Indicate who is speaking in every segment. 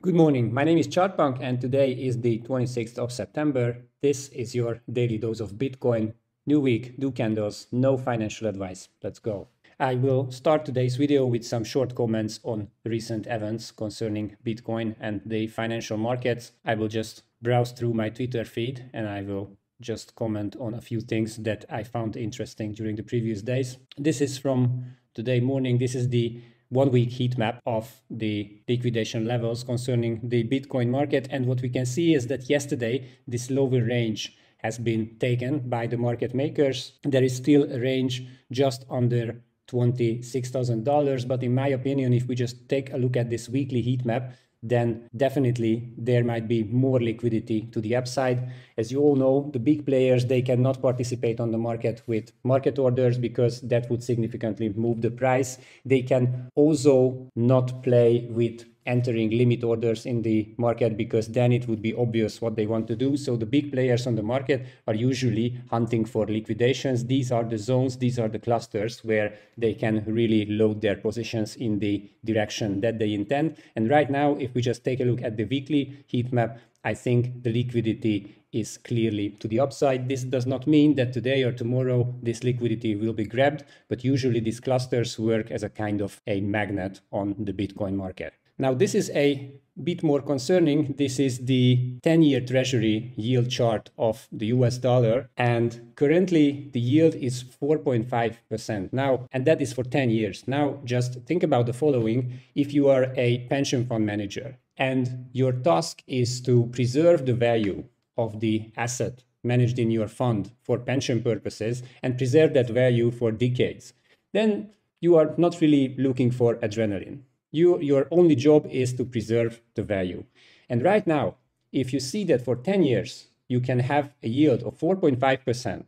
Speaker 1: Good morning, my name is Chartpunk and today is the 26th of September. This is your daily dose of Bitcoin. New week, new candles, no financial advice. Let's go. I will start today's video with some short comments on recent events concerning Bitcoin and the financial markets. I will just browse through my Twitter feed and I will just comment on a few things that I found interesting during the previous days. This is from today morning. This is the 1 week heat map of the liquidation levels concerning the Bitcoin market. And what we can see is that yesterday, this lower range has been taken by the market makers. There is still a range just under $26,000. But in my opinion, if we just take a look at this weekly heat map, then definitely there might be more liquidity to the upside. As you all know, the big players, they cannot participate on the market with market orders because that would significantly move the price. They can also not play with entering limit orders in the market because then it would be obvious what they want to do. So the big players on the market are usually hunting for liquidations. These are the zones, these are the clusters where they can really load their positions in the direction that they intend. And right now, if we just take a look at the weekly heat map, I think the liquidity is clearly to the upside. This does not mean that today or tomorrow this liquidity will be grabbed, but usually these clusters work as a kind of a magnet on the Bitcoin market. Now, this is a bit more concerning. This is the 10-year Treasury yield chart of the US dollar. And currently, the yield is 4.5% now, and that is for 10 years. Now, just think about the following. If you are a pension fund manager and your task is to preserve the value of the asset managed in your fund for pension purposes and preserve that value for decades, then you are not really looking for adrenaline. Your only job is to preserve the value. And right now, if you see that for 10 years, you can have a yield of 4.5%,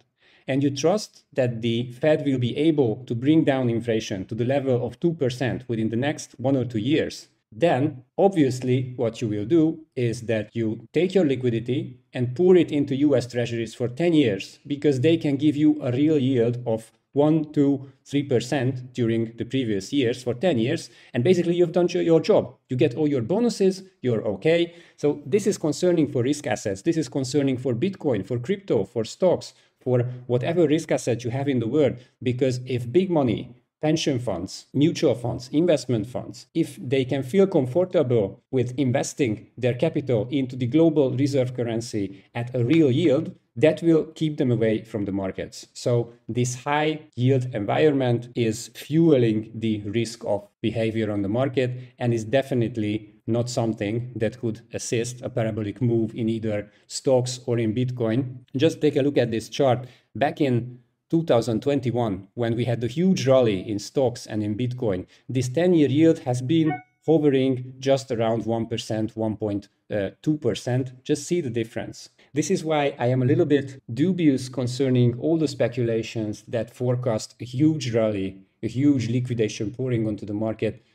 Speaker 1: and you trust that the Fed will be able to bring down inflation to the level of 2% within the next 1 or 2 years, then obviously what you will do is that you take your liquidity and pour it into US Treasuries for 10 years because they can give you a real yield of 1 to 3% during the previous years for 10 years. And basically you've done your job. You get all your bonuses, you're okay. So this is concerning for risk assets. This is concerning for Bitcoin, for crypto, for stocks, for whatever risk asset you have in the world. Because if big money, pension funds, mutual funds, investment funds, if they can feel comfortable with investing their capital into the global reserve currency at a real yield, that will keep them away from the markets. So this high yield environment is fueling the risk of behavior on the market and is definitely not something that could assist a parabolic move in either stocks or in Bitcoin. Just take a look at this chart. Back in 2021, when we had the huge rally in stocks and in Bitcoin, this 10-year yield has been hovering just around 1%, 1.2%. Just see the difference. This is why I am a little bit dubious concerning all the speculations that forecast a huge rally, a huge liquidation pouring onto the market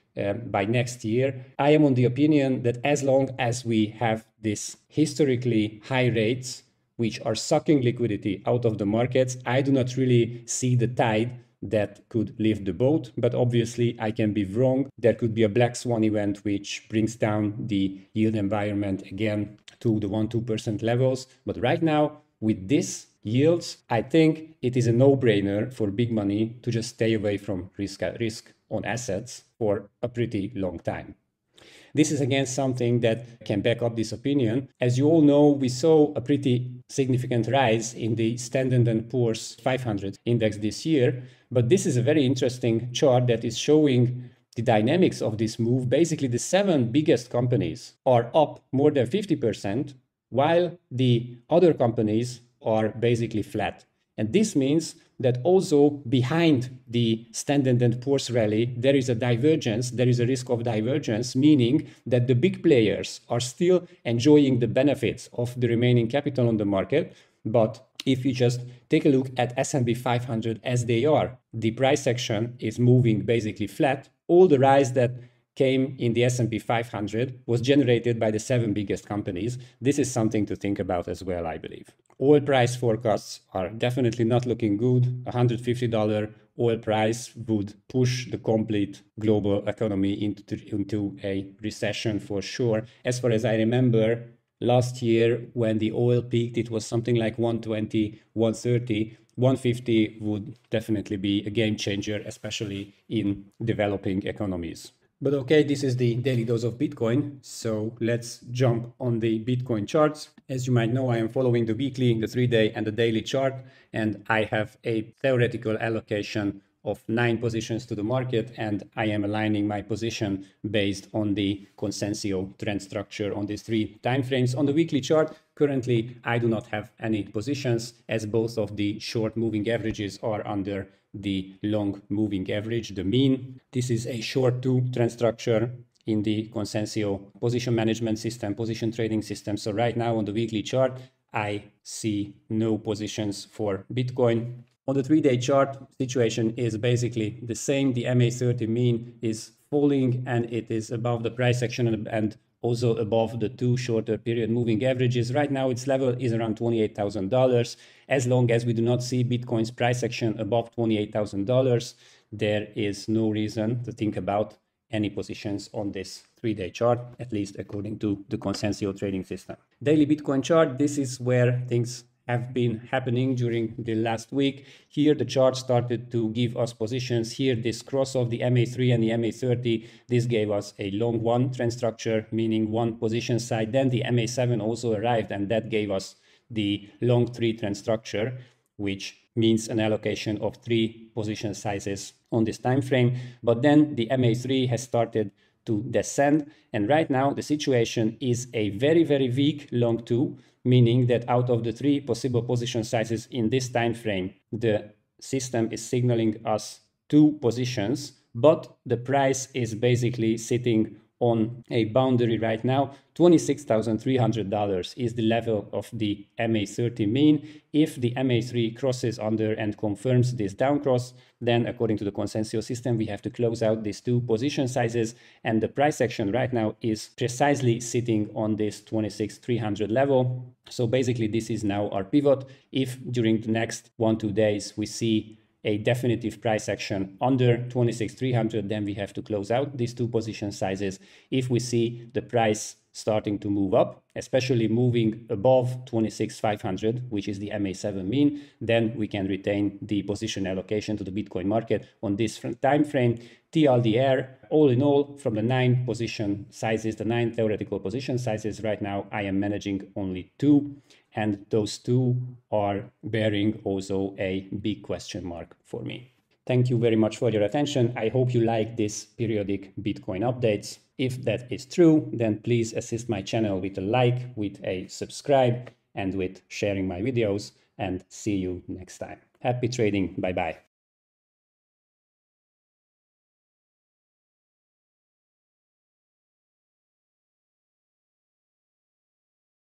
Speaker 1: by next year. I am on the opinion that as long as we have this historically high rates, which are sucking liquidity out of the markets, I do not really see the tide that could lift the boat. But obviously, I can be wrong. There could be a black swan event which brings down the yield environment again to the 1-2% levels. But right now, with this yields, I think it is a no-brainer for big money to just stay away from risk on assets for a pretty long time. This is again something that can back up this opinion. As you all know, we saw a pretty significant rise in the Standard & Poor's 500 index this year. But this is a very interesting chart that is showing the dynamics of this move. Basically, the 7 biggest companies are up more than 50%, while the other companies are basically flat. And this means that also behind the Standard & Poor's rally, there is a divergence, there is a risk of divergence, meaning that the big players are still enjoying the benefits of the remaining capital on the market. But if you just take a look at S&P 500 as they are, the price action is moving basically flat. All the rise that came in the S&P 500 was generated by the 7 biggest companies. This is something to think about as well, I believe. Oil price forecasts are definitely not looking good. $150 oil price would push the complete global economy into a recession for sure. As far as I remember, last year when the oil peaked, it was something like 120, 130. 150 would definitely be a game changer, especially in developing economies. But okay, this is the daily dose of Bitcoin. So let's jump on the Bitcoin charts. As you might know, I am following the weekly, the 3-day and the daily chart, and I have a theoretical allocation of 9 positions to the market, and I am aligning my position based on the Consensus trend structure on these 3 timeframes. On the weekly chart, currently I do not have any positions, as both of the short moving averages are under the long moving average, the mean. This is a short 2 trend structure in the Consensus position management system, position trading system. So right now on the weekly chart, I see no positions for Bitcoin. On the 3-day chart, situation is basically the same. The MA30 mean is falling and it is above the price action and also above the 2 shorter period moving averages. Right now, its level is around $28,000. As long as we do not see Bitcoin's price action above $28,000, there is no reason to think about any positions on this 3-day chart, at least according to the Consensus trading system. Daily Bitcoin chart, this is where things have been happening during the last week. Here the chart started to give us positions. Here this cross of the MA3 and the MA30, this gave us a long 1 trend structure, meaning 1 position side. Then the MA7 also arrived and that gave us the long 3 trend structure, which means an allocation of 3 position sizes on this time frame. But then the MA3 has started to descend, and right now the situation is a very, very weak long 2, meaning that out of the 3 possible position sizes in this time frame, the system is signaling us 2 positions, but the price is basically sitting on a boundary right now. $26,300 is the level of the MA30 mean. If the MA3 crosses under and confirms this down cross, then according to the Consensus system, we have to close out these 2 position sizes, and the price action right now is precisely sitting on this 26,300 level. So basically this is now our pivot. If during the next 1-2 days we see a definitive price action under 26,300, then we have to close out these 2 position sizes. If we see the price starting to move up, especially moving above 26,500, which is the MA7 mean, then we can retain the position allocation to the Bitcoin market on this time frame. TLDR, all in all, from the 9 position sizes, the 9 theoretical position sizes, right now I am managing only 2. And those 2 are bearing also a big question mark for me. Thank you very much for your attention. I hope you like this periodic Bitcoin updates. If that is true, then please assist my channel with a like, with a subscribe, and with sharing my videos. And see you next time. Happy trading. Bye-bye.